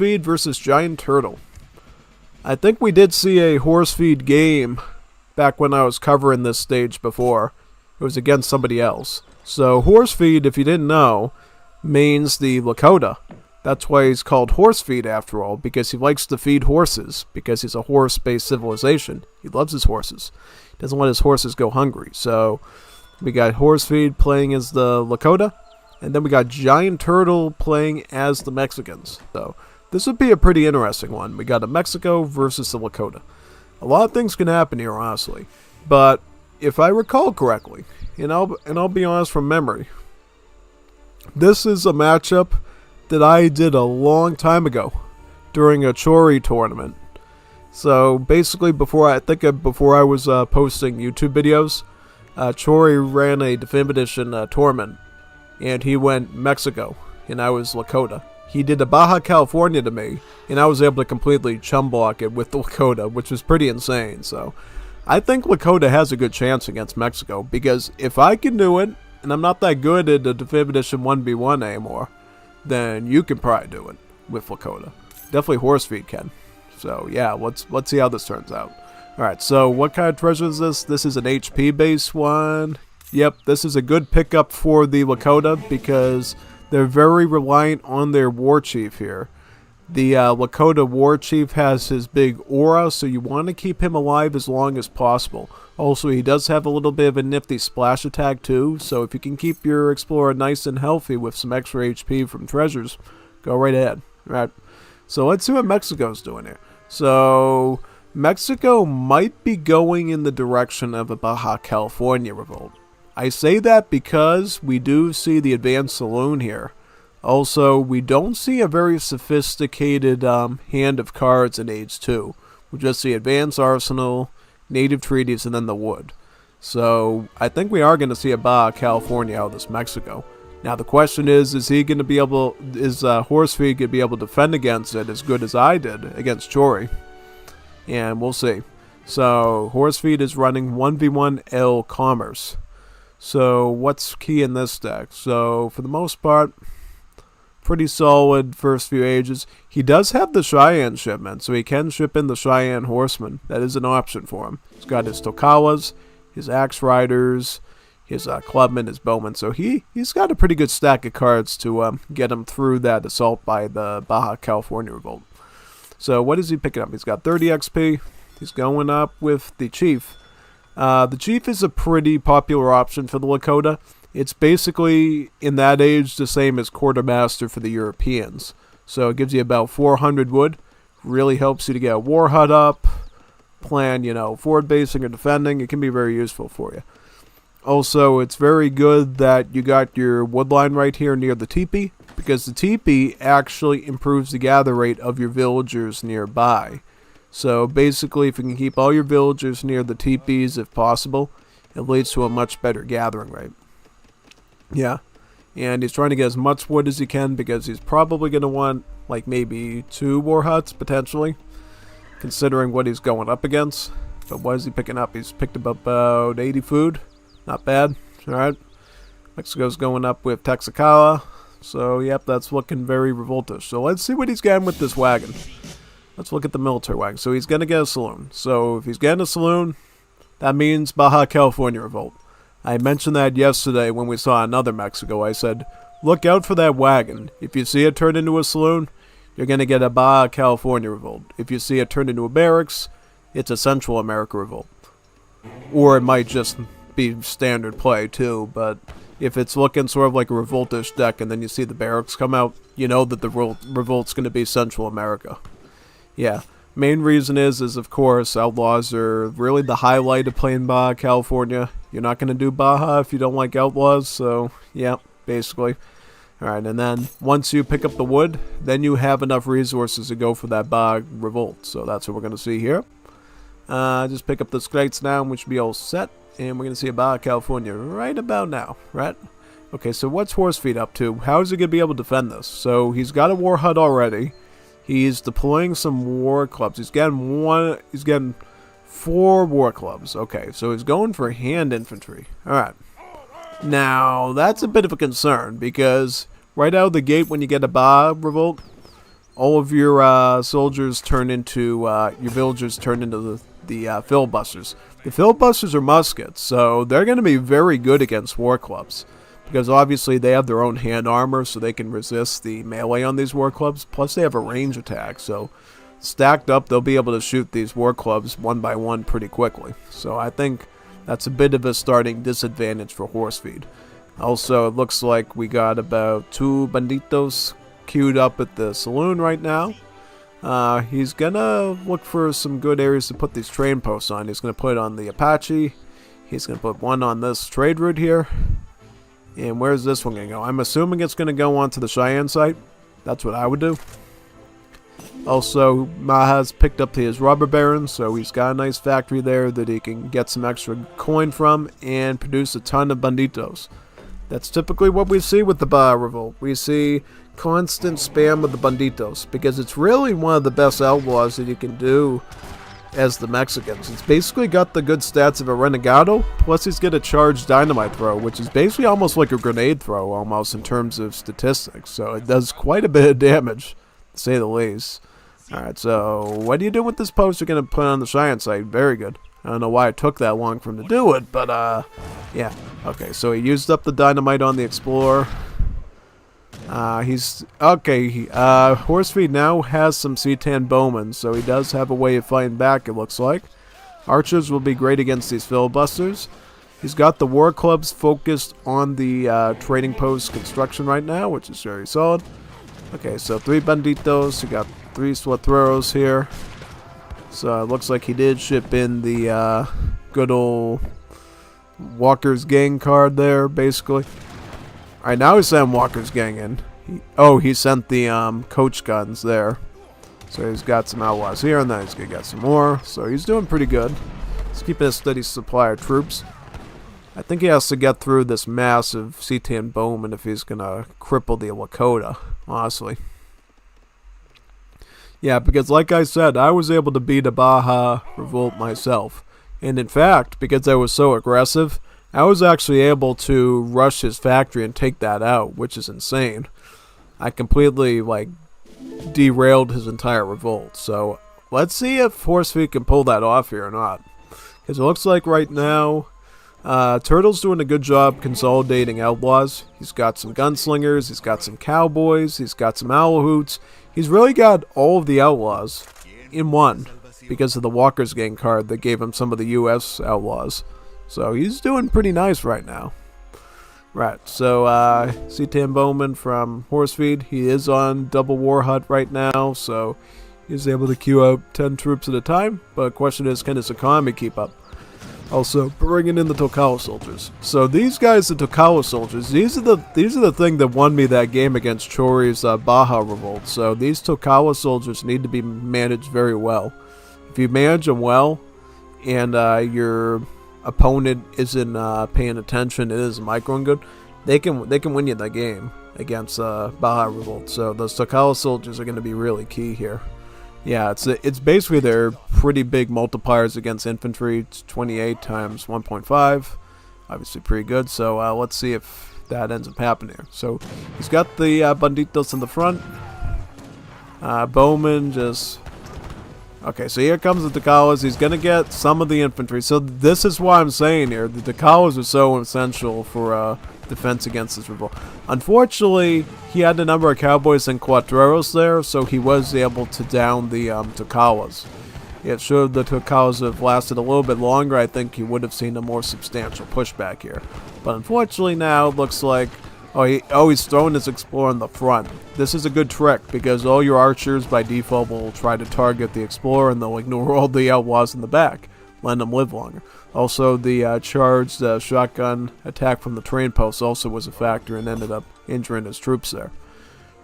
feed versus giant turtle. I think we did see a horse feed game back when I was covering this stage before. It was against somebody else. So horse feed, if you didn't know, means the Lakota. That's why he's called horse feed after all, because he likes to feed horses, because he's a horse-based civilization. He loves his horses. He doesn't let his horses go hungry. So we got horse feed playing as the Lakota, and then we got giant turtle playing as the Mexicans. So this would be a pretty interesting one. We got a Mexico versus the Lakota. A lot of things can happen here, honestly. But if I recall correctly, and I'll be honest from memory, this is a matchup that I did a long time ago during a Chori tournament. So basically, before I was posting YouTube videos, Chori ran a Definitive Edition tournament, and he went Mexico, and I was Lakota. He did a Baja California to me, and I was able to completely chum block it with the Lakota, which was pretty insane. So I think Lakota has a good chance against Mexico, because if I can do it, and I'm not that good at the Definitive Edition 1v1 anymore, then you can probably do it with Lakota. Definitely horse feed can. So yeah, let's see how this turns out. Alright, so what kind of treasure is this? This is an HP based one. Yep, this is a good pickup for the Lakota because they're very reliant on their war chief here. The Lakota war chief has his big aura, so you want to keep him alive as long as possible. Also, he does have a little bit of a nifty splash attack too, so if you can keep your explorer nice and healthy with some extra HP from treasures, go right ahead. Right. So let's see what Mexico's doing here. So Mexico might be going in the direction of a Baja California revolt. I say that because we do see the advanced saloon here. Also, we don't see a very sophisticated hand of cards in Age 2. We just see advanced arsenal, native treaties, and then the wood. So I think we are going to see a Baja California out of this Mexico. Now the question is he going to be able, is Horsefeed going to be able to defend against it as good as I did against Chori? And we'll see. So Horsefeed is running 1v1 L Commerce. So what's key in this deck? So for the most part, pretty solid first few ages. He does have the Cheyenne shipment, so he can ship in the Cheyenne Horsemen. That is an option for him. He's got his Tokawas, his Axe Riders, his Clubmen, his Bowmen. So he's got a pretty good stack of cards to get him through that assault by the Baja California Revolt. So what is he picking up? He's got 30 XP. He's going up with the Chief. The Chief is a pretty popular option for the Lakota. It's basically, in that age, the same as Quartermaster for the Europeans. So it gives you about 400 wood. Really helps you to get a war hut up, plan, forward basing or defending. It can be very useful for you. Also, it's very good that you got your wood line right here near the teepee, because the teepee actually improves the gather rate of your villagers nearby. So basically, if you can keep all your villagers near the teepees if possible, it leads to a much better gathering rate. Yeah, and he's trying to get as much wood as he can because he's probably going to want like maybe 2 war huts potentially, considering what he's going up against. But what is he picking up? He's picked up about 80 food. Not bad. Alright. Mexico's going up with Texacala. So, yep, that's looking very revoltish. So, let's see what he's getting with this wagon. Let's look at the military wagon. So, he's going to get a saloon. So, if he's getting a saloon, that means Baja California Revolt. I mentioned that yesterday when we saw another Mexico. I said, look out for that wagon. If you see it turn into a saloon, you're going to get a Baja California Revolt. If you see it turn into a barracks, it's a Central America Revolt. Or it might just be standard play too, but if it's looking sort of like a revoltish deck and then you see the barracks come out, you know that the revolt's going to be Central America. Yeah. Main reason is of course, Outlaws are really the highlight of playing Baja California. You're not going to do Baja if you don't like Outlaws, so yeah, basically. Alright, and then once you pick up the wood, then you have enough resources to go for that Baja Revolt. So that's what we're going to see here. Just pick up the Streletsy now, which should be all set. And we're going to see a Baja California right about now, right? Okay, so what's Horsefeed up to? How is he going to be able to defend this? So he's got a war hut already. He's deploying some war clubs. He's getting 4 war clubs. Okay, so he's going for hand infantry. Alright. Now, that's a bit of a concern, because right out of the gate when you get a Baja Revolt, all of your soldiers turn into, your villagers turn into the filibusters. The filibusters are muskets, so they're going to be very good against war clubs. Because obviously they have their own hand armor, so they can resist the melee on these war clubs. Plus they have a range attack, so stacked up, they'll be able to shoot these war clubs one by one pretty quickly. So I think that's a bit of a starting disadvantage for horse feed. Also, it looks like we got about 2 banditos queued up at the saloon right now. He's gonna look for some good areas to put these train posts on. He's gonna put it on the Apache. He's gonna put one on this trade route here. And where's this one going to go? I'm assuming it's going to go onto the Cheyenne site. That's what I would do. Also, Maha's picked up his rubber barons, so he's got a nice factory there that he can get some extra coin from and produce a ton of banditos. That's typically what we see with the Baja Revolt. We see constant spam of the banditos because it's really one of the best outlaws that you can do as the Mexicans. It's basically got the good stats of a Renegado, plus he's got a charged dynamite throw, which is basically almost like a grenade throw almost in terms of statistics. So it does quite a bit of damage, to say the least. Alright, so what do you do with this post you're going to put on the Cheyenne site? Very good. I don't know why it took that long for him to do it, but yeah. Okay, so he used up the dynamite on the Explorer. Horsefeed now has some C10 bowmen, so he does have a way of fighting back, it looks like. Archers will be great against these filibusters. He's got the war clubs focused on the trading post construction right now, which is very solid. Okay, so 3 banditos. He got 3 suatreros here. So it looks like he did ship in the good old Walker's Gang card there, basically. Alright, now he's sending Walker's Gang in. He sent the coach guns there. So he's got some outlaws here, and then he's going to get some more. So he's doing pretty good. He's keeping a steady supply of troops. I think he has to get through this massive C10 bowman if he's going to cripple the Lakota, honestly. Yeah, because like I said, I was able to beat a Baja Revolt myself. And in fact, because I was so aggressive, I was actually able to rush his factory and take that out, which is insane. I completely, derailed his entire revolt. So, let's see if Horsefeed can pull that off here or not. Because it looks like right now, Turtle's doing a good job consolidating outlaws. He's got some gunslingers, he's got some cowboys, he's got some owl hoots. He's really got all of the outlaws in one, because of the Walker's Gang card that gave him some of the U.S. outlaws. So he's doing pretty nice right now. Right, so C10 Bowman from Horsefeed, he is on double war hut right now, so he's able to queue up 10 troops at a time. But the question is, can his economy keep up? Also, bringing in the Tocala soldiers. So these guys, the Tocala soldiers, these are the thing that won me that game against Chori's Baja Revolt. So these Tocala soldiers need to be managed very well. If you manage them well, and your opponent isn't paying attention, it is microing good, they can win you that game against Baja Revolt. So those Tocala soldiers are going to be really key here. Yeah, it's basically their pretty big multipliers against infantry. It's 28 times 1.5, obviously pretty good. So let's see if that ends up happening here. So he's got the banditos in the front. Bowman just... Okay, so here comes the Tocalas. He's going to get some of the infantry. So this is why I'm saying here, the Tocalas are so essential for defense against this revolt. Unfortunately, he had a number of cowboys and cuatreros there, so he was able to down the Tocalas. It should the Tocalas have lasted a little bit longer, I think he would have seen a more substantial pushback here. But unfortunately now, it looks like... he's throwing his Explorer in the front. This is a good trick, because all your archers by default will try to target the Explorer, and they'll ignore all the outlaws in the back, letting them live longer. Also, the charged shotgun attack from the train post also was a factor and ended up injuring his troops there.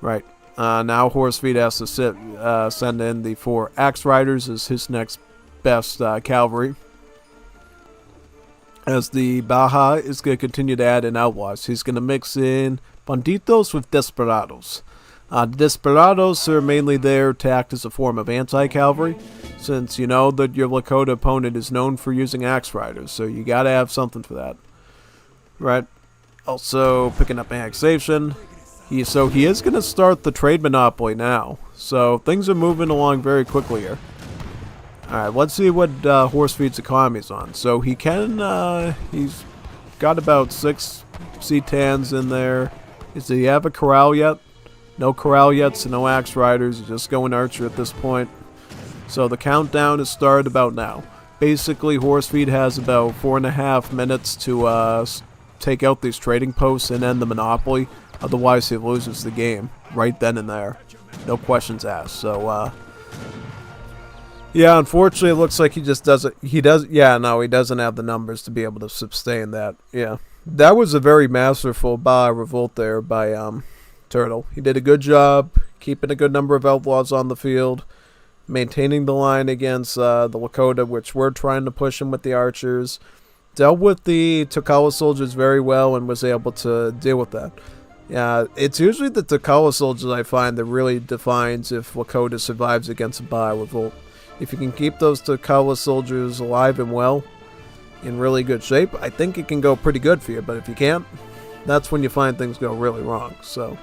Right. Now Horsefeed has to send in the 4 Axe Riders as his next best cavalry. As the Baja is going to continue to add in outlaws. He's going to mix in banditos with desperados. The desperados are mainly there to act as a form of anti-cavalry, since you know that your Lakota opponent is known for using axe riders, so you gotta have something for that. Right. Also, picking up annexation. So he is going to start the trade monopoly now. So things are moving along very quickly here. Alright, let's see what Horsefeed's economy's on. So he can, he's got about 6 C-Tans in there. Does he have a corral yet? No corral yet, so no axe riders. He's just going archer at this point. So the countdown is started about now. Basically, Horsefeed has about 4.5 minutes to take out these trading posts and end the monopoly. Otherwise, he loses the game right then and there. No questions asked. So, yeah, unfortunately, it looks like he just doesn't. He doesn't have the numbers to be able to sustain that. Yeah, that was a very masterful revolt there by Turtle. He did a good job keeping a good number of outlaws on the field, maintaining the line against the Lakota, which we're trying to push him with the archers. Dealt with the Takala soldiers very well and was able to deal with that. Yeah, it's usually the Takala soldiers I find that really defines if Lakota survives against a revolt. If you can keep those Takala soldiers alive and well, in really good shape, I think it can go pretty good for you. But if you can't, that's when you find things go really wrong. So